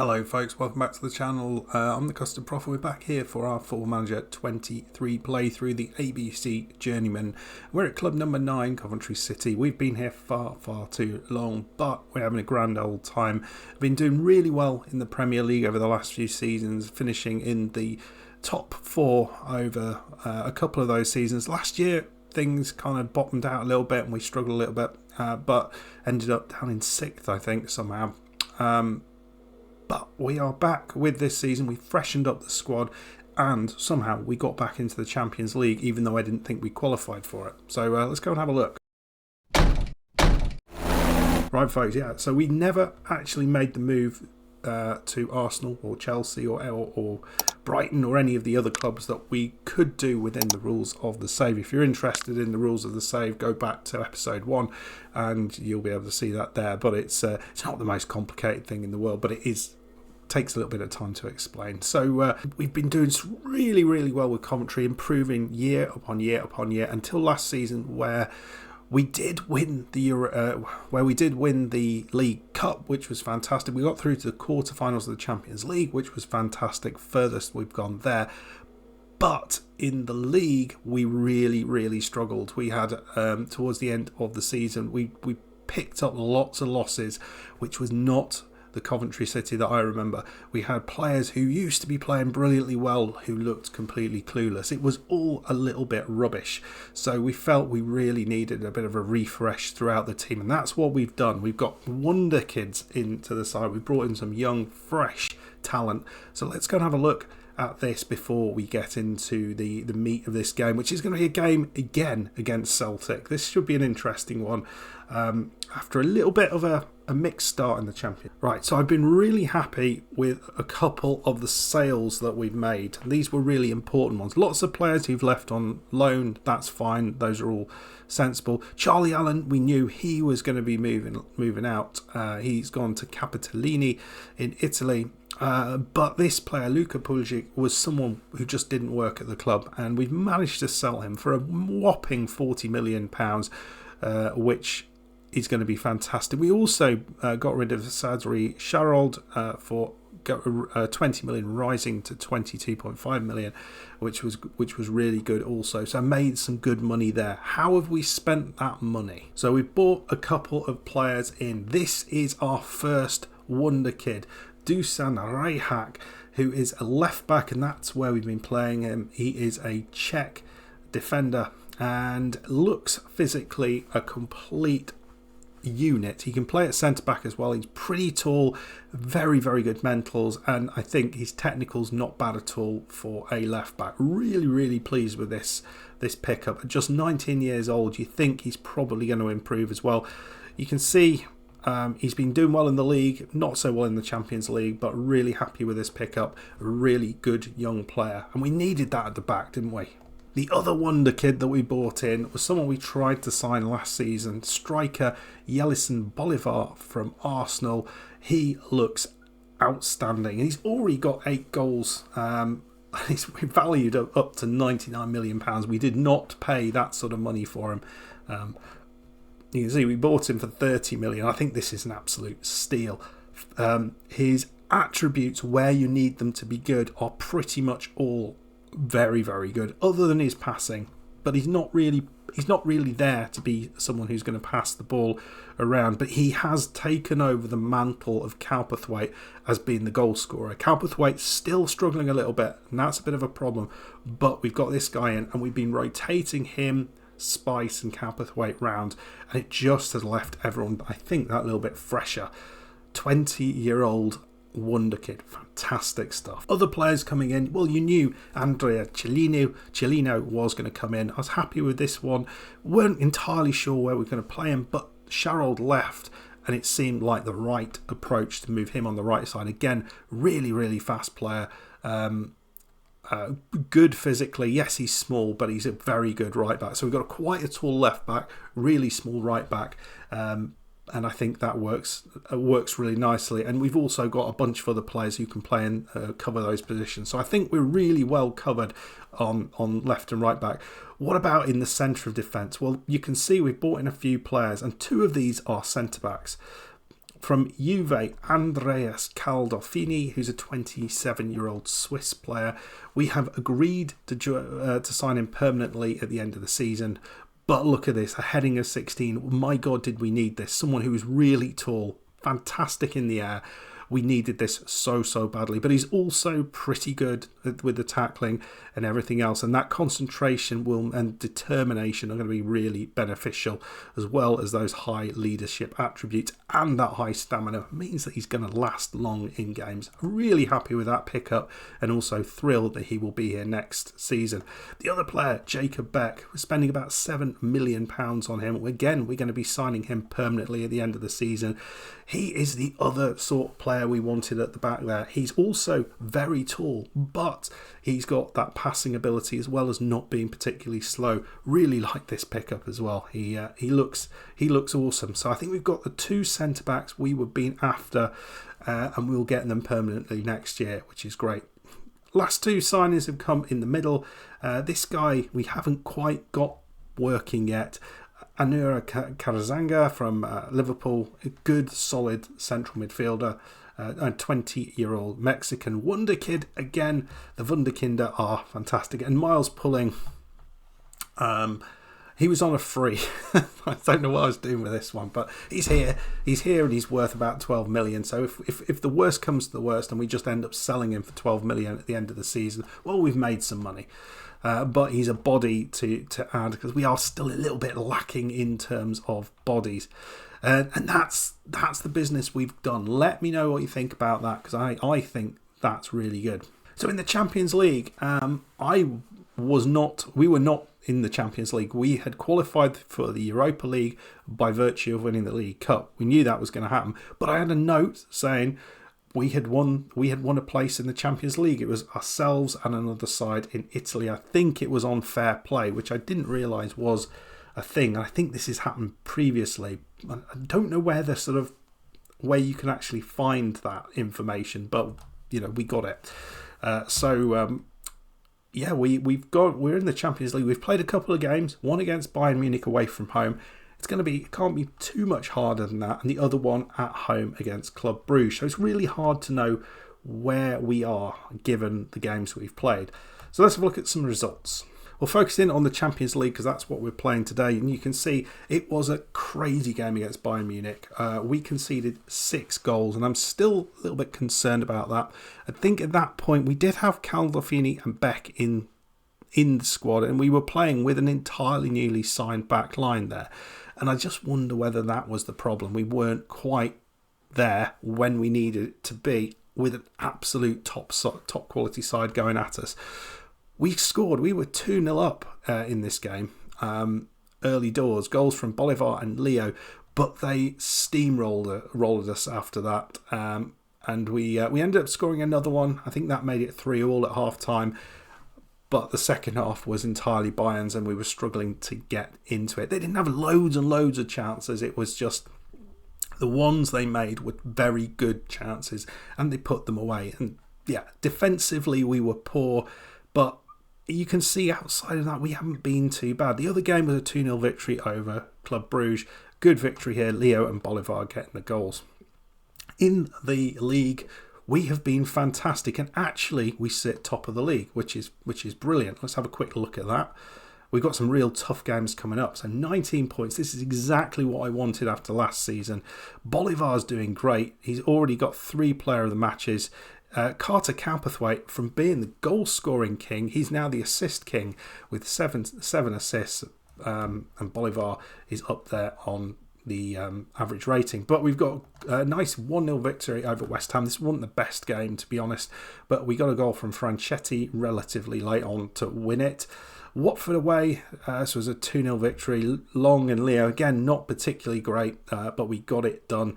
Hello folks, welcome back to the channel. I'm the Custom Prof and we're back here for our Football Manager 23 playthrough, the ABC Journeyman. We're at club number 9, Coventry City. We've been here far too long, but we're having a grand old time. Been doing really well in the Premier League over the last few seasons, finishing in the top 4 over a couple of those seasons. Last year things kind of bottomed out a little bit and we struggled a little bit, but ended up down in 6th I think somehow. But we are back with this season. We freshened up the squad and somehow we got back into the Champions League, even though I didn't think we qualified for it. So let's go and have a look. Right folks, yeah, so we never actually made the move to Arsenal or Chelsea or Brighton or any of the other clubs that we could do within the rules of the save. If you're interested in the rules of the save, go back to episode 1 and you'll be able to see that there. But it's not the most complicated thing in the world, but it takes a little bit of time to explain. So we've been doing really well with Coventry, improving year upon year until last season, where we did win the League Cup, which was fantastic. We got through to the quarterfinals of the Champions League, which was fantastic. Furthest we've gone there. But in the league, we really struggled. We had towards the end of the season, we picked up lots of losses, which was not the Coventry City that I remember. We had players who used to be playing brilliantly well who looked completely clueless. It was all a little bit rubbish. So we felt we really needed a bit of a refresh throughout the team, and that's what we've done. We've got WONDERKIDS into the side. We've brought in some young, fresh talent. So let's go and have a look at this before we get into the meat of this game, which is going to be a game again against Celtic. This should be an interesting one after a little bit of a mixed start in the Champions. Right, so I've been really happy with a couple of the sales that we've made. These were really important ones. Lots of players who've left on loan, that's fine. Those are all sensible. Charlie Allen, we knew he was going to be moving out. He's gone to Capitolini in Italy. But this player, Luka Puljic, was someone who just didn't work at the club, and we've managed to sell him for a whopping £40 million, which is going to be fantastic. We also got rid of Sadri Sharold for 20 million, rising to 22.5 million, which was really good also. So I made some good money there. How have we spent that money? So we bought a couple of players in. This is our first wonder kid, Dusan Rajhak, who is a left back, and that's where we've been playing him. He is a Czech defender and looks physically a complete unit. He can play at centre back as well. He's pretty tall, very good mentals, and I think his technical's not bad at all for a left back. Really pleased with this pickup. At just 19 years old, you think he's probably going to improve as well. You can see he's been doing well in the league, not so well in the Champions League, but really happy with this pickup. A really good young player, and we needed that at the back, didn't we? The other wonder kid that we bought in was someone we tried to sign last season, striker Yelison Bolivar from Arsenal. He looks outstanding. He's already got 8 goals. He's valued up to £99 million. We did not pay that sort of money for him. You can see we bought him for 30 million. I think this is an absolute steal. His attributes, where you need them to be good, are pretty much all very good, other than his passing. But he's not really there to be someone who's going to pass the ball around. But he has taken over the mantle of Cowperthwaite as being the goal scorer. Cowperthwaite's still struggling a little bit, and that's a bit of a problem. But we've got this guy in, and we've been rotating him, Spice and Cowperthwaite round, and it just has left everyone, I think, that little bit fresher. 20-year-old wonder kid, fantastic stuff. Other players coming in, well, you knew Andrea Cellino was going to come in. I was happy with this one. Weren't entirely sure where we were going to play him, but Sharold left and it seemed like the right approach to move him on the right side. Again, really fast player. Good physically. Yes, he's small, but he's a very good right back. So we've got quite a tall left back, really small right back, and I think that works really nicely. And we've also got a bunch of other players who can play and cover those positions. So I think we're really well covered on left and right back. What about in the centre of defence? Well, you can see we've brought in a few players, and 2 of these are centre backs. From Juve, Andreas Caldofini, who's a 27-year-old Swiss player. We have agreed to sign him permanently at the end of the season. But look at this, a heading of 16. My God, did we need this? Someone who is really tall, fantastic in the air. We needed this so badly. But he's also pretty good with the tackling and everything else. And that concentration and determination are going to be really beneficial, as well as those high leadership attributes and that high stamina. Means that he's going to last long in games. I'm really happy with that pickup, and also thrilled that he will be here next season. The other player, Jacob Beck, we're spending about £7 million on him. Again, we're going to be signing him permanently at the end of the season. He is the other sort of player we wanted at the back there. He's also very tall, but he's got that passing ability as well as not being particularly slow. Really like this pickup as well. He looks awesome. So I think we've got the two centre backs we were being after, and we'll get them permanently next year, which is great. Last two signings have come in the middle. This guy we haven't quite got working yet. Anura Karazanga from Liverpool, a good, solid central midfielder, a 20-year-old Mexican wonderkid. Again, the Wunderkinder are fantastic. And Miles Pulling, he was on a free. I don't know what I was doing with this one, but he's here, and he's worth about 12 million. So if the worst comes to the worst and we just end up selling him for 12 million at the end of the season, well, we've made some money. But he's a body to add, because we are still a little bit lacking in terms of bodies. And that's the business we've done. Let me know what you think about that, because I think that's really good. So in the Champions League, we were not in the Champions League. We had qualified for the Europa League by virtue of winning the League Cup. We knew that was going to happen. But I had a note saying we had won a place in the Champions League. It was ourselves and another side in Italy. I think it was on Fair Play, which I didn't realise was a thing. And I think this has happened previously. I don't know where you can actually find that information, but we got it. We're in the Champions League. We've played a couple of games, one against Bayern Munich away from home. It can't be too much harder than that, and the other one at home against Club Brugge. So it's really hard to know where we are given the games we've played. So let's have a look at some results. We'll focus in on the Champions League because that's what we're playing today, and you can see it was a crazy game against Bayern Munich. We conceded 6 goals, and I'm still a little bit concerned about that. I think at that point we did have Caldofini and Beck in the squad, and we were playing with an entirely newly signed back line there. And I just wonder whether that was the problem. We weren't quite there when we needed it to be, with an absolute top quality side going at us. We scored. We were 2-0 up in this game. Early doors, goals from Bolivar and Leo, but they steamrolled us after that. And we ended up scoring another one. I think that made it 3-3 at half time. But the second half was entirely Bayern's, and we were struggling to get into it. They didn't have loads and loads of chances. It was just the ones they made were very good chances, and they put them away. And yeah, defensively we were poor, but you can see outside of that we haven't been too bad. The other game was a 2-0 victory over Club Brugge. Good victory here. Leo and Bolivar getting the goals. In the league, we have been fantastic, and actually we sit top of the league, which is brilliant. Let's have a quick look at that. We've got some real tough games coming up. So 19 points. This is exactly what I wanted after last season. Bolivar's doing great. He's already got 3 player of the matches. Carter Cowperthwaite, from being the goal scoring king, he's now the assist king with seven assists. And Bolivar is up there on the average rating. But we've got a nice 1-0 victory over West Ham. This wasn't the best game, to be honest, but we got a goal from Franchetti relatively late on to win it. Watford away, this was a 2-0 victory. Long and Leo, again, not particularly great, but we got it done.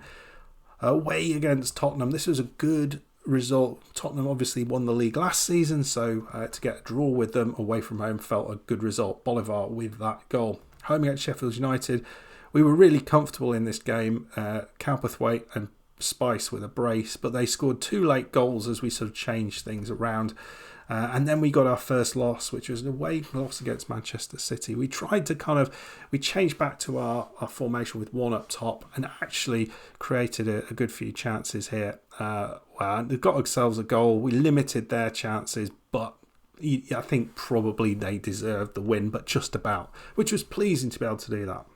Away against Tottenham, this was a good result. Tottenham obviously won the league last season, so to get a draw with them away from home felt a good result. Bolivar with that goal. Home against Sheffield United, we were really comfortable in this game. Cowperthwaite and Spice with a brace, but they scored 2 late goals as we sort of changed things around. And then we got our first loss, which was an away loss against Manchester City. We tried to we changed back to our formation with one up top and actually created a good few chances here. They got ourselves a goal. We limited their chances, but I think probably they deserved the win, but just about, which was pleasing to be able to do that.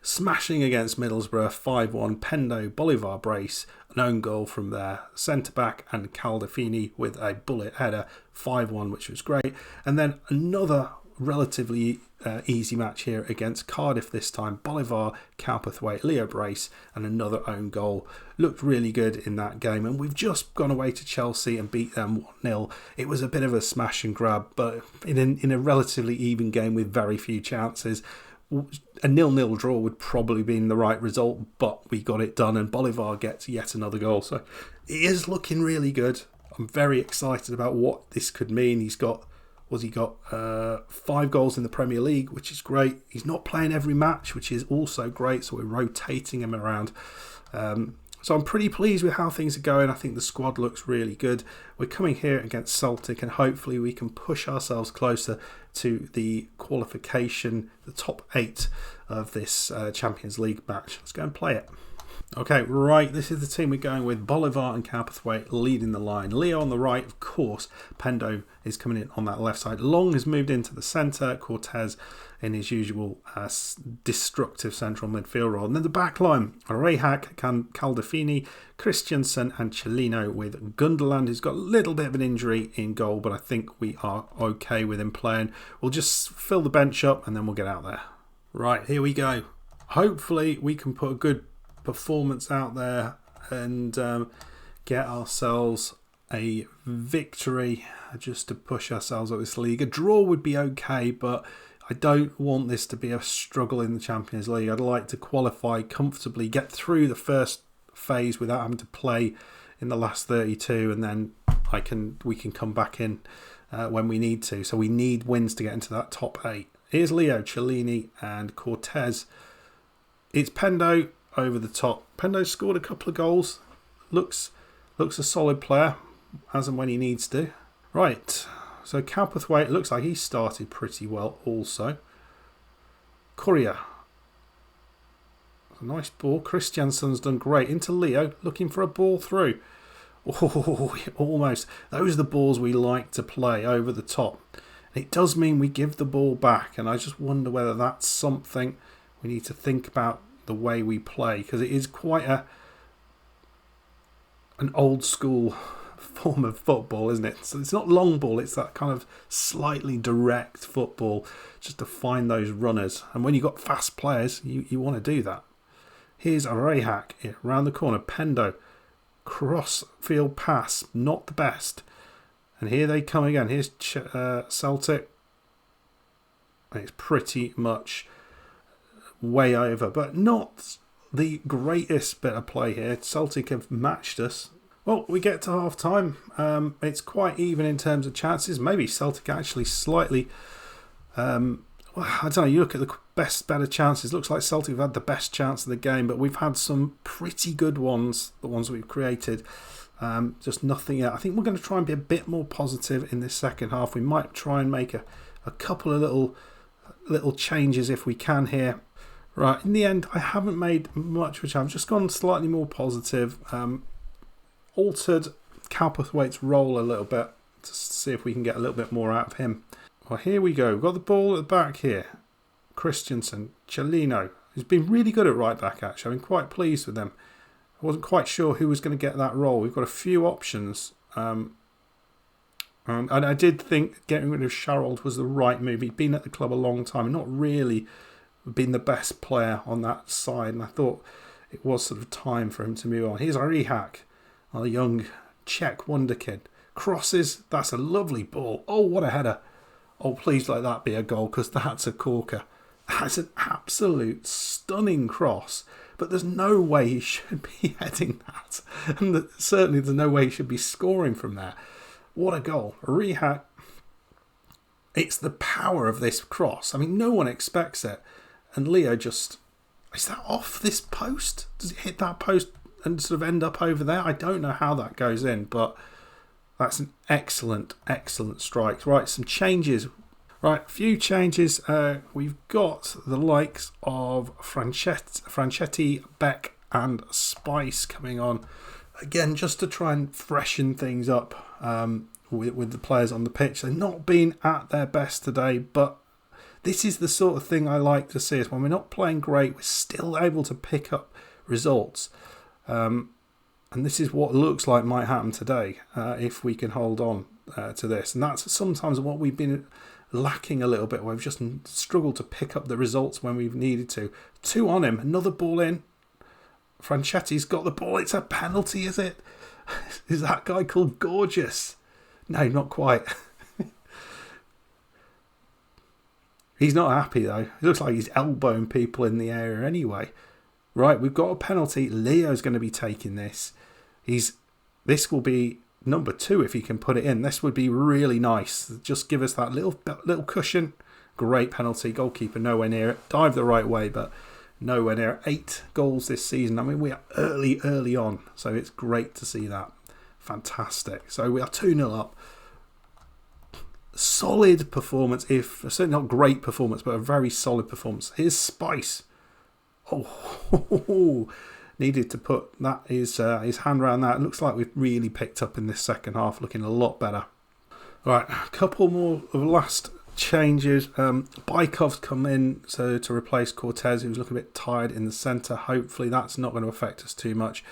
Smashing against Middlesbrough, 5-1, Pendo, Bolivar brace, an own goal from their centre-back, and Caldefini with a bullet header, 5-1, which was great. And then another relatively easy match here against Cardiff this time. Bolivar, Cowperthwaite, Leo brace, and another own goal. Looked really good in that game, and we've just gone away to Chelsea and beat them 1-0. It was a bit of a smash and grab, but in a relatively even game with very few chances. A 0-0 draw would probably been the right result, but we got it done, and Bolivar gets yet another goal. So it is looking really good. I'm very excited about what this could mean. He's got 5 goals in the Premier League, which is great. He's not playing every match, which is also great. So we're rotating him around. So I'm pretty pleased with how things are going. I think the squad looks really good. We're coming here against Celtic, and hopefully we can push ourselves closer to the qualification, the top 8 of this Champions League match. Let's go and play it. Okay, right, this is the team we're going with. Bolivar and Cowperthwaite leading the line. Leo on the right, of course. Pendo is coming in on that left side. Long has moved into the centre. Cortez in his usual destructive central midfield role. And then the back line, Rehak, Caldefini, Christensen and Cellino, with Gunderland, who's got a little bit of an injury in goal, but I think we are okay with him playing. We'll just fill the bench up and then we'll get out there. Right, here we go. Hopefully we can put a good performance out there and get ourselves a victory just to push ourselves up this league. A draw would be okay, but I don't want this to be a struggle in the Champions League. I'd like to qualify comfortably, get through the first phase without having to play in the last 32, and then we can come back in when we need to. So we need wins to get into that top 8. Here's Leo, Cellini and Cortez. It's Pendo over the top. Pendo scored a couple of goals. Looks a solid player as and when he needs to. Right, so Cowperthwaite looks like he started pretty well also. Courier. A nice ball. Christiansen's done great. Into Leo, looking for a ball through. Oh, almost. Those are the balls we like to play over the top. And it does mean we give the ball back, and I just wonder whether that's something we need to think about the way we play, because it is quite an old school form of football, isn't it? So it's not long ball, it's that kind of slightly direct football, just to find those runners. And when you've got fast players, you want to do that. Here's Rehak around the corner. Pendo, cross field pass, not the best. And here they come again. Here's Celtic. And it's pretty much way over, but not the greatest bit of play here. Celtic have matched us. Well, we get to half time. It's quite even in terms of chances. Maybe Celtic actually slightly I don't know, you look at the better chances. Looks like Celtic have had the best chance of the game, but we've had some pretty good ones, the ones we've created. Just nothing yet. I think we're going to try and be a bit more positive in this second half. We might try and make a couple of little changes if we can here. Right, in the end, I haven't made much which I've just gone slightly more positive. Altered Cowperthwaite's role a little bit to see if we can get a little bit more out of him. Well, here we go. We've got the ball at the back here. Christensen, Cellino, who's been really good at right back actually. I've been quite pleased with them. I wasn't quite sure who was going to get that role. We've got a few options. And I did think getting rid of Sharrold was the right move. He'd been at the club a long time and not really been the best player on that side. And I thought it was sort of time for him to move on. Here's Rehak, our young Czech wonderkid. Crosses, that's a lovely ball. Oh, what a header. Oh, please let that be a goal, because that's a corker. That's an absolute stunning cross. But there's no way he should be heading that. And certainly there's no way he should be scoring from there. What a goal. Rehak. It's the power of this cross. I mean, no one expects it. And Leo just... Is that off this post? Does it hit that post and sort of end up over there? I don't know how that goes in, but That's an excellent strike. Right, some changes. Right, a few changes. We've got the likes of Franchetti, Beck and Spice coming on. Again, just to try and freshen things up with the players on the pitch. They've not been at their best today, but this is the sort of thing I like to see. Is when we're not playing great, we're still able to pick up results. And this is what looks like might happen today if we can hold on to this. And that's sometimes what we've been lacking a little bit. We've just struggled to pick up the results when we've needed to. 2 on him. Another ball in. Franchetti's got the ball. It's a penalty, is it? Is that guy called Gorgeous? No, not quite. He's not happy, though. It looks like he's elbowing people in the area anyway. Right, we've got a penalty. Leo's going to be taking this. This will be number 2 if he can put it in. This would be really nice. Just give us that little cushion. Great penalty. Goalkeeper nowhere near it. Dived the right way, but nowhere near it. 8 goals this season. I mean, we are early on, so it's great to see that. Fantastic. So we are 2-0 up. Solid performance, certainly not great performance, but a very solid performance. Here's Spice. Oh, needed to put his hand around that. It looks like we've really picked up in this second half, looking a lot better. All right, a couple more of last changes. Bykov's come in to replace Cortez, who's looking a bit tired in the centre. Hopefully that's not going to affect us too much.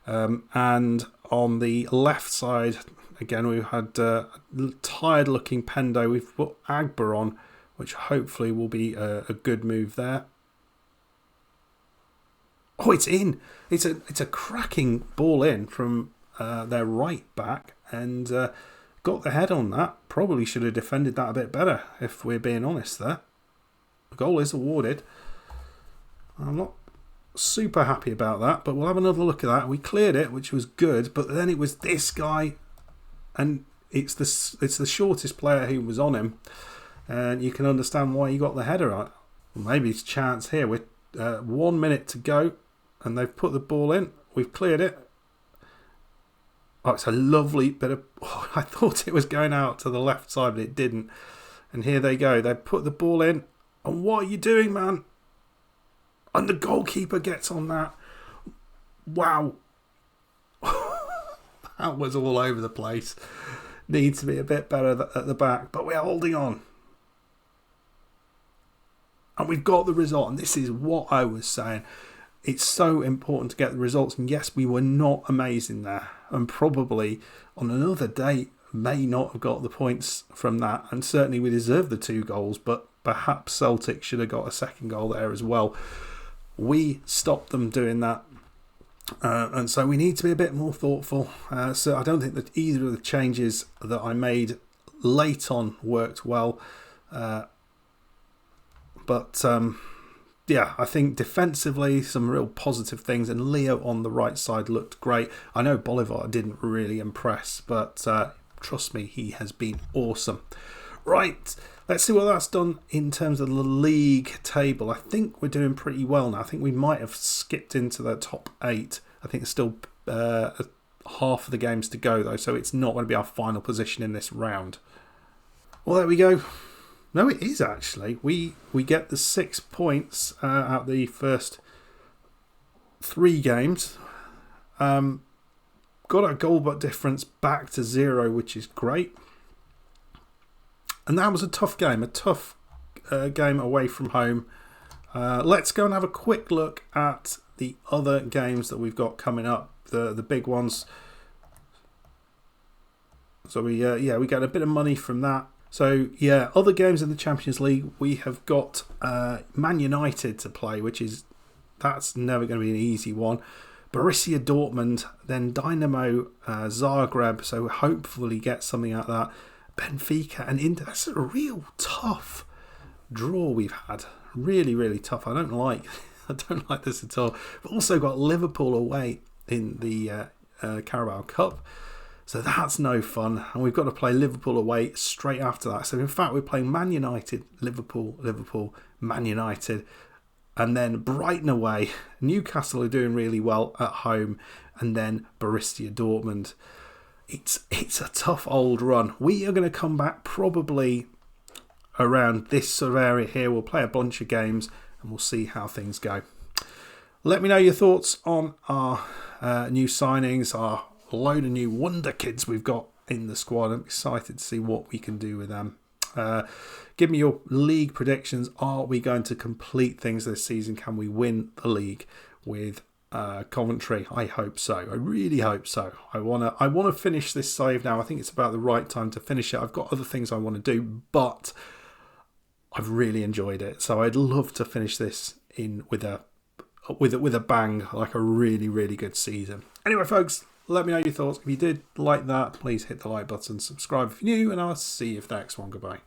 And on the left side, again, we've had tired-looking Pendo. We've put Agba on, which hopefully will be a good move there. Oh, it's in. It's a cracking ball in from their right back, and got the head on that. Probably should have defended that a bit better, if we're being honest there. The goal is awarded. I'm not super happy about that, but we'll have another look at that. We cleared it, which was good, but then it was this guy, and it's the shortest player who was on him, and you can understand why he got the header out. Well, maybe it's a chance here with 1 minute to go. And they've put the ball in. We've cleared it. Oh, it's a lovely bit of... Oh, I thought it was going out to the left side, but it didn't. And here they go. They put the ball in. And what are you doing, man? And the goalkeeper gets on that. Wow. That was all over the place. Needs to be a bit better at the back. But we're holding on. And we've got the result. And this is what I was saying. It's so important to get the results, and yes, we were not amazing there, and probably on another day may not have got the points from that, and certainly we deserved the 2 goals, but perhaps Celtic should have got a second goal there as well. We stopped them doing that, and so we need to be a bit more thoughtful. So I don't think that either of the changes that I made late on worked well, but yeah, I think defensively, some real positive things. And Leo on the right side looked great. I know Bolivar didn't really impress, but trust me, he has been awesome. Right, let's see what that's done in terms of the league table. I think we're doing pretty well now. I think we might have skipped into the top 8. I think there's still half of the games to go, though, so it's not going to be our final position in this round. Well, there we go. No, it is actually. We get the 6 points out of the first 3 games. Got our goal but difference back to 0, which is great. And that was a tough game. A tough game away from home. Let's go and have a quick look at the other games that we've got coming up. The big ones. So we get a bit of money from that. So, yeah, other games in the Champions League, we have got Man United to play, that's never going to be an easy one. Borussia Dortmund, then Dynamo Zagreb, so hopefully get something out of that. Benfica and Inter. That's a real tough draw we've had. Really, really tough. I don't like this at all. We've also got Liverpool away in the Carabao Cup. So that's no fun. And we've got to play Liverpool away straight after that. So in fact, we're playing Man United, Liverpool, Man United. And then Brighton away. Newcastle are doing really well at home. And then Borussia Dortmund. it's a tough old run. We are going to come back probably around this sort of area here. We'll play a bunch of games and we'll see how things go. Let me know your thoughts on our new signings, our load of new wonder kids we've got in the squad. I'm excited to see what we can do with them. Give me your league predictions. Are we going to complete things this season? Can we win the league with Coventry? I hope so. I really hope so. I want to finish this save now. I think it's about the right time to finish it. I've got other things I want to do, but I've really enjoyed it. So I'd love to finish this in with a bang, like a really, really good season. Anyway, folks, let me know your thoughts. If you did like that, please hit the like button, subscribe if you're new, and I'll see you for the next one. Goodbye.